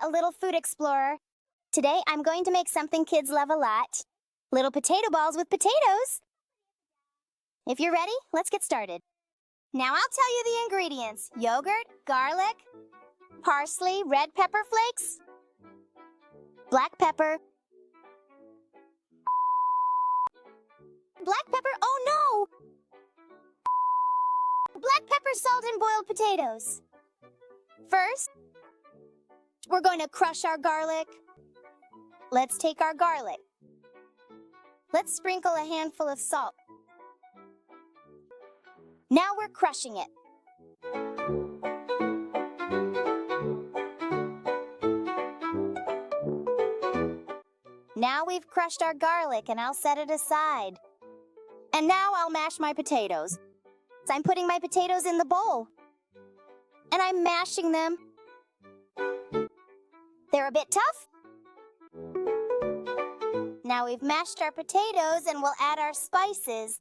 a little food explorer. Today I'm going to make something kids love a lot. Little potato balls with potatoes. If you're ready, let's get started. Now I'll tell you the ingredients. Yogurt, garlic, parsley, red pepper flakes, black pepper, oh no! Black pepper, salt, and boiled potatoes. First, we're going to crush our garlic. Let's take our garlic. Let's sprinkle a handful of salt. Now we're crushing it. Now we've crushed our garlic and I'll set it aside. And now I'll mash my potatoes. I'm putting my potatoes in the bowl. And I'm mashing them. They're a bit tough. Now we've mashed our potatoes and we'll add our spices.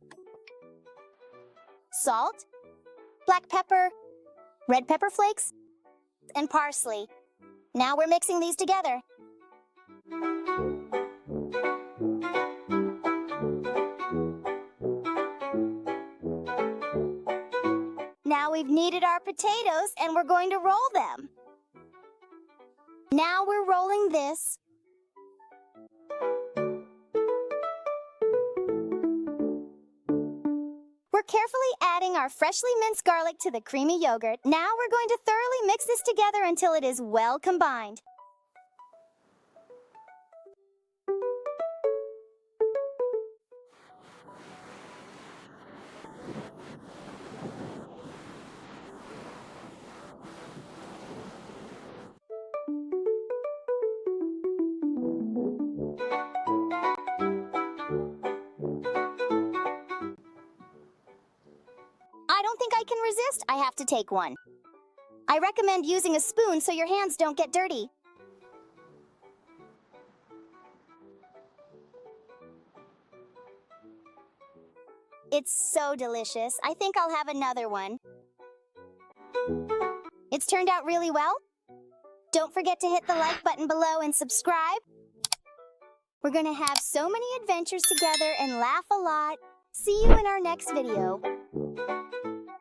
Salt, black pepper, red pepper flakes, and parsley. Now we're mixing these together. Now we've kneaded our potatoes and we're going to roll them. Now we're rolling this. We're carefully adding our freshly minced garlic to the creamy yogurt. Now we're going to thoroughly mix this together until it is well combined. I don't think I can resist. I have to take one. I recommend using a spoon so your hands don't get dirty. It's so delicious. I think I'll have another one. It's turned out really well. Don't forget to hit the like button below and subscribe. We're gonna have so many adventures together and laugh a lot. See you in our next video.